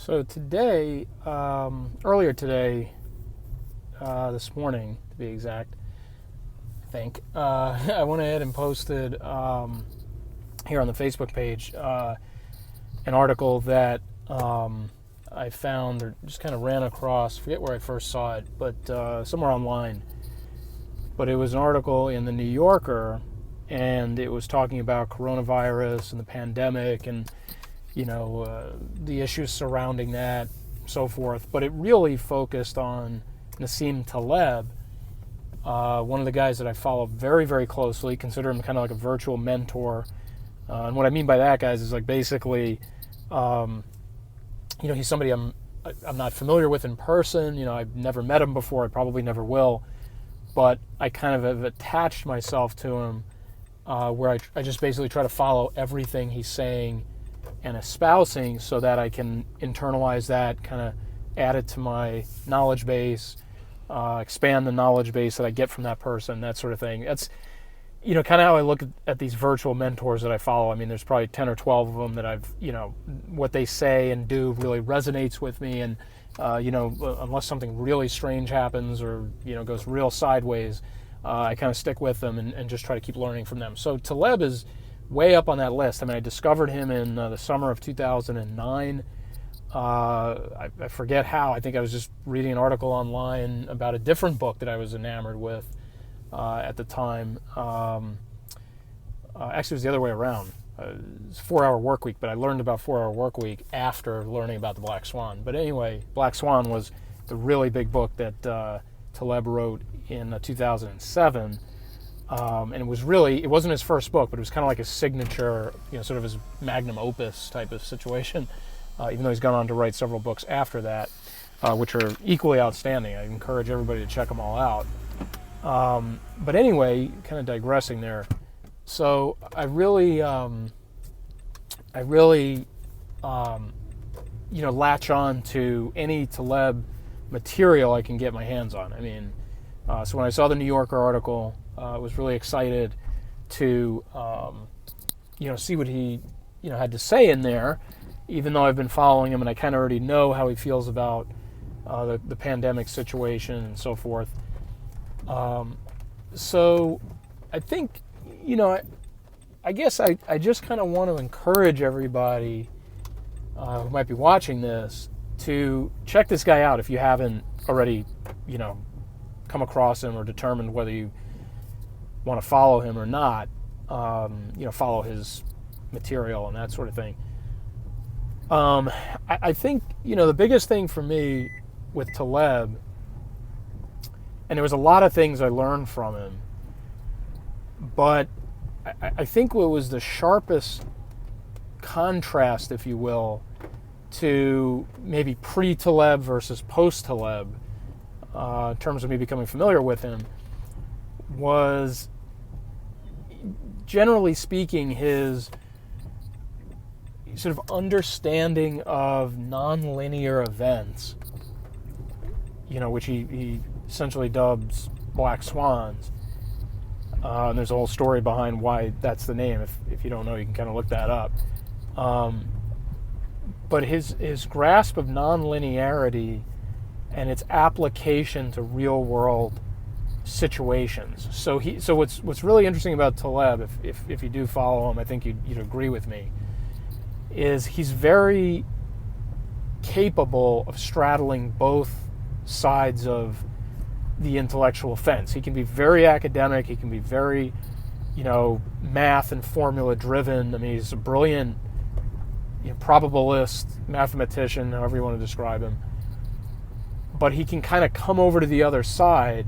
So today, earlier today, this morning to be exact, I think, I went ahead and posted here on the Facebook page an article that I found or just kind of ran across, forget where I first saw it, but somewhere online. But it was an article in the New Yorker, and it was talking about coronavirus and the pandemic and the issues surrounding that, so forth. But it really focused on Nassim Taleb, one of the guys that I follow very, very closely, consider him kind of like a virtual mentor. And what I mean by that, guys, is like basically, he's somebody I'm not familiar with in person. I've never met him before. I probably never will. But I kind of have attached myself to him, where I just basically try to follow everything he's saying and espousing so that I can internalize that, kind of add it to my knowledge base, expand the knowledge base that I get from that person, that sort of thing. That's, kind of how I look at these virtual mentors that I follow. I mean, there's probably 10 or 12 of them that I've, what they say and do really resonates with me. And, unless something really strange happens or, goes real sideways, I kind of stick with them and just try to keep learning from them. So Taleb is way up on that list. I mean, I discovered him in the summer of 2009. I forget how. I think I was just reading an article online about a different book that I was enamored with at the time. Actually, it was the other way around. It's 4-Hour Workweek, but I learned about 4-Hour Workweek after learning about the Black Swan. But anyway, Black Swan was the really big book that Taleb wrote in 2007. And it wasn't his first book, but it was kind of like his signature, sort of his magnum opus type of situation, even though he's gone on to write several books after that, which are equally outstanding. I encourage everybody to check them all out. But anyway, kind of digressing there. So I really latch on to any Taleb material I can get my hands on. I mean, so when I saw the New Yorker article, I was really excited to, see what he, had to say in there, even though I've been following him and I kind of already know how he feels about the pandemic situation and so forth. So I think, I guess I just kind of want to encourage everybody who might be watching this to check this guy out if you haven't already, come across him or determined whether you want to follow him or not, follow his material and that sort of thing. I think, the biggest thing for me with Taleb, and there was a lot of things I learned from him, but I think what was the sharpest contrast, if you will, to maybe pre-Taleb versus post-Taleb, in terms of me becoming familiar with him, was, generally speaking, his sort of understanding of nonlinear events, which he essentially dubs Black Swans. And there's a whole story behind why that's the name. If you don't know, you can kind of look that up. But his grasp of nonlinearity and its application to real-world situations. So what's really interesting about Taleb, if you do follow him, I think you'd agree with me, is he's very capable of straddling both sides of the intellectual fence. He can be very academic. He can be very, math and formula driven. I mean, he's a brilliant probabilist, mathematician, however you want to describe him. But he can kind of come over to the other side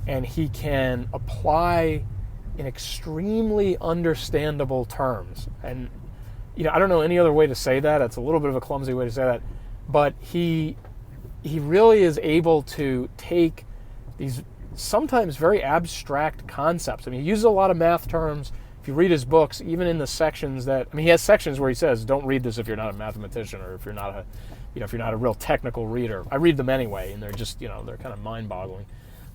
and he can apply in extremely understandable terms. And, I don't know any other way to say that. It's a little bit of a clumsy way to say that. But he really is able to take these sometimes very abstract concepts. I mean, he uses a lot of math terms. If you read his books, even in the sections he has sections where he says, don't read this if you're not a mathematician or if you're not a real technical reader. I read them anyway, and they're just, they're kind of mind-boggling.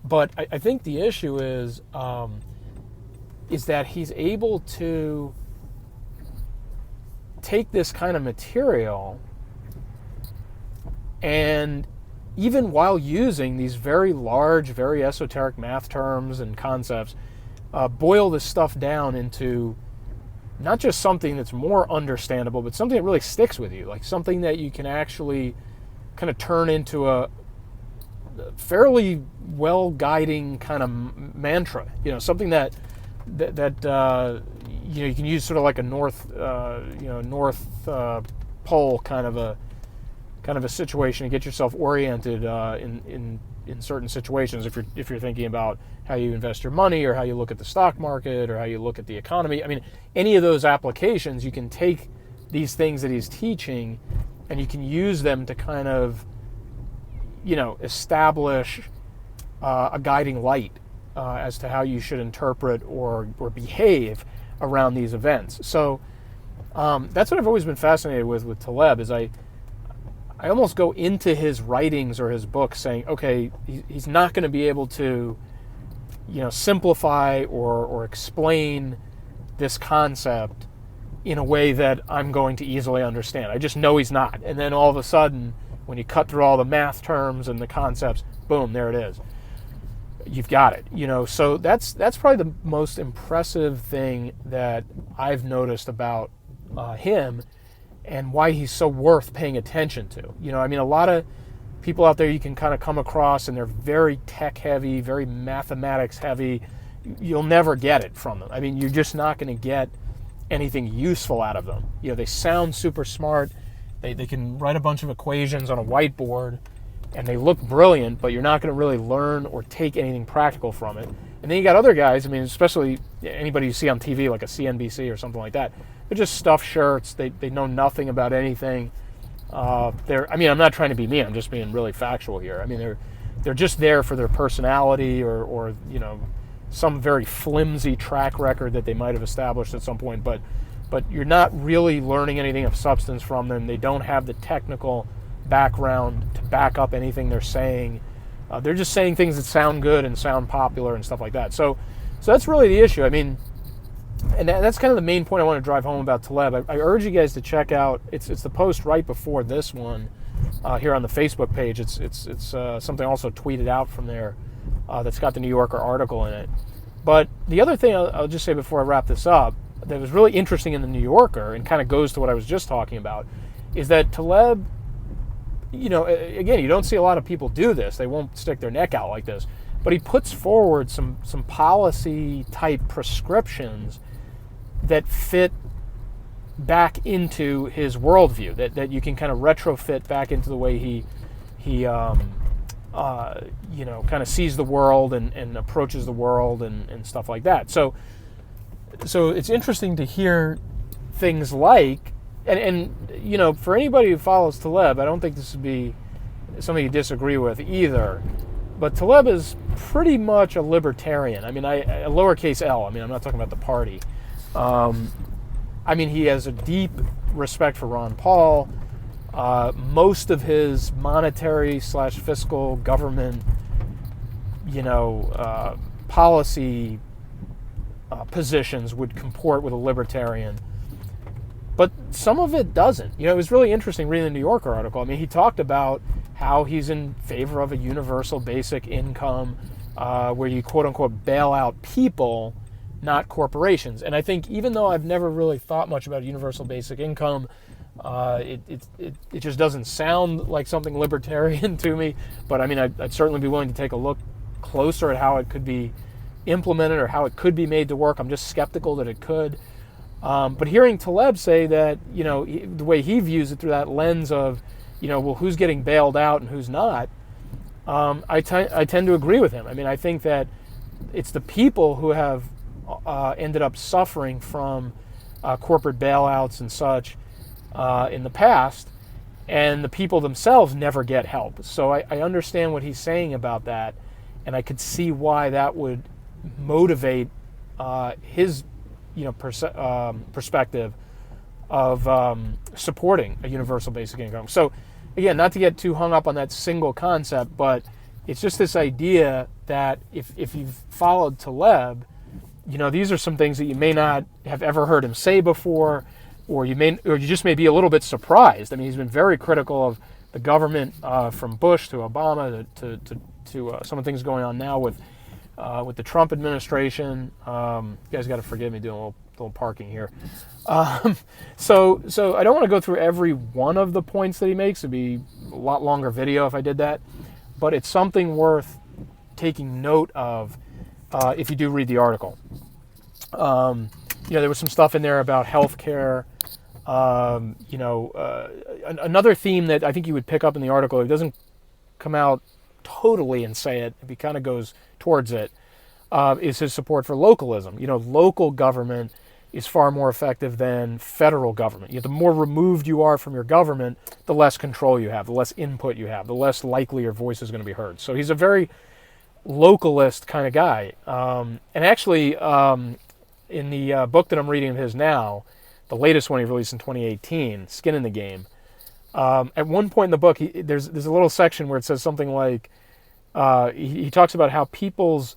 But I think the issue is that he's able to take this kind of material And even while using these very large, very esoteric math terms and concepts, boil this stuff down into not just something that's more understandable, but something that really sticks with you, like something that you can actually kind of turn into a fairly well-guiding kind of mantra. Something that you can use sort of like a north pole kind of a situation to get yourself oriented in certain situations. If you're thinking about how you invest your money, or how you look at the stock market, or how you look at the economy, I mean, any of those applications, you can take these things that he's teaching, and you can use them to kind of establish a guiding light as to how you should interpret or behave around these events. So that's what I've always been fascinated with Taleb. Is I almost go into his writings or his books saying, okay, he's not going to be able to simplify or explain this concept in a way that I'm going to easily understand. I just know he's not. And then all of a sudden, when you cut through all the math terms and the concepts, boom, there it is. You've got it. So that's probably the most impressive thing that I've noticed about him, and why he's so worth paying attention to. A lot of people out there you can kind of come across, and they're very tech heavy, very mathematics heavy. You'll never get it from them. I mean, you're just not going to get anything useful out of them. They sound super smart. They can write a bunch of equations on a whiteboard, and they look brilliant, but you're not going to really learn or take anything practical from it. And then you got other guys, especially anybody you see on TV, like a CNBC or something like that. They're just stuffed shirts. They know nothing about anything. I'm not trying to be mean. I'm just being really factual here. They're just there for their personality or some very flimsy track record that they might have established at some point. But you're not really learning anything of substance from them. They don't have the technical background to back up anything they're saying. They're just saying things that sound good and sound popular and stuff like that. So that's really the issue. And that's kind of the main point I want to drive home about Taleb. I urge you guys to check out. It's the post right before this one here on the Facebook page. It's something also tweeted out from there that's got the New Yorker article in it. But the other thing I'll just say before I wrap this up that was really interesting in the New Yorker, and kind of goes to what I was just talking about, is that Taleb, again, you don't see a lot of people do this. They won't stick their neck out like this. But he puts forward some policy-type prescriptions that fit back into his worldview, that you can kind of retrofit back into the way he kind of sees the world and approaches the world and stuff like that. So it's interesting to hear things like, and for anybody who follows Taleb, I don't think this would be something you disagree with either, but Taleb is pretty much a libertarian. A lowercase L. I'm not talking about the party. He has a deep respect for Ron Paul. Most of his monetary / fiscal government, policy positions would comport with a libertarian. But some of it doesn't. It was really interesting reading the New Yorker article. He talked about how he's in favor of a universal basic income where you quote-unquote bail out people, not corporations. And I think even though I've never really thought much about universal basic income, it just doesn't sound like something libertarian to me. But I'd certainly be willing to take a look closer at how it could be implemented or how it could be made to work. I'm just skeptical that it could. But hearing Taleb say that, the way he views it through that lens of, who's getting bailed out and who's not, I tend to agree with him. I think that it's the people who have ended up suffering from corporate bailouts and such in the past, and the people themselves never get help. So I understand what he's saying about that, and I could see why that would motivate his perspective of supporting a universal basic income. So again, not to get too hung up on that single concept, but it's just this idea that if you've followed Taleb, these are some things that you may not have ever heard him say before, or you just may be a little bit surprised. He's been very critical of the government from Bush to Obama to some of the things going on now with the Trump administration. You guys got to forgive me doing a little parking here. So I don't want to go through every one of the points that he makes. It'd be a lot longer video if I did that, but it's something worth taking note of if you do read the article. There was some stuff in there about healthcare. Another theme that I think you would pick up in the article, it doesn't come out totally and say it, he kind of goes towards it, is his support for localism. Local government is far more effective than federal government. The more removed you are from your government, the less control you have, the less input you have, the less likely your voice is going to be heard. So he's a very localist kind of guy. And actually, in the book that I'm reading of his now, the latest one he released in 2018, Skin in the Game, at one point in the book, there's a little section where it says something like, he talks about how people's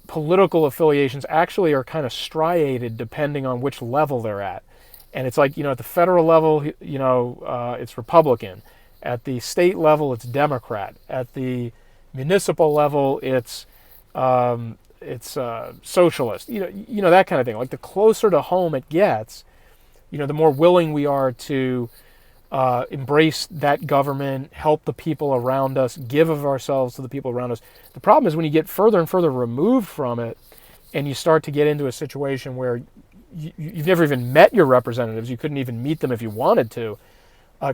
political affiliations actually are kind of striated depending on which level they're at. And it's like, at the federal level, it's Republican. At the state level, it's Democrat. At the municipal level, it's socialist. That kind of thing. Like, the closer to home it gets, the more willing we are to embrace that government, help the people around us, give of ourselves to the people around us. The problem is when you get further and further removed from it and you start to get into a situation where you've never even met your representatives, you couldn't even meet them if you wanted to,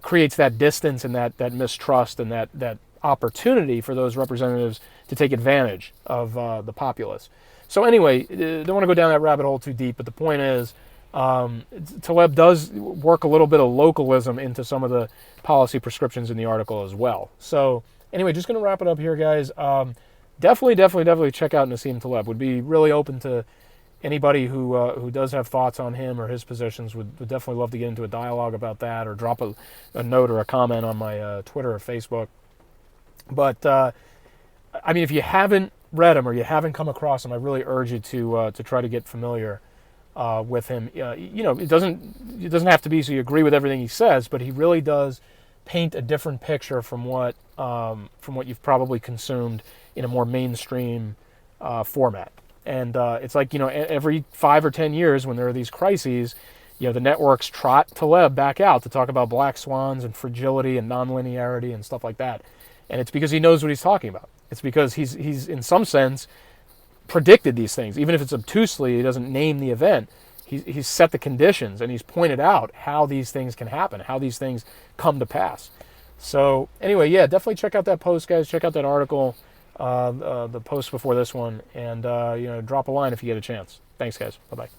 creates that distance and that mistrust and that opportunity for those representatives to take advantage of the populace. So anyway, don't want to go down that rabbit hole too deep, but the point is, Taleb does work a little bit of localism into some of the policy prescriptions in the article as well. So anyway, just going to wrap it up here, guys. Definitely check out Nassim Taleb. Would be really open to anybody who does have thoughts on him or his positions. Would definitely love to get into a dialogue about that, or drop a note or a comment on my Twitter or Facebook. But if you haven't read him or you haven't come across him, I really urge you to try to get familiar with him. It doesn't have to be so you agree with everything he says, but he really does paint a different picture from what you've probably consumed in a more mainstream format. And it's like, every 5 or 10 years when there are these crises, the networks trot Taleb back out to talk about black swans and fragility and nonlinearity and stuff like that. And it's because he knows what he's talking about. It's because he's in some sense predicted these things. Even if it's obtusely, he doesn't name the event. He's set the conditions, and he's pointed out how these things can happen, how these things come to pass. So anyway, yeah, definitely check out that post, guys. Check out that article, the post before this one, and drop a line if you get a chance. Thanks, guys. Bye-bye.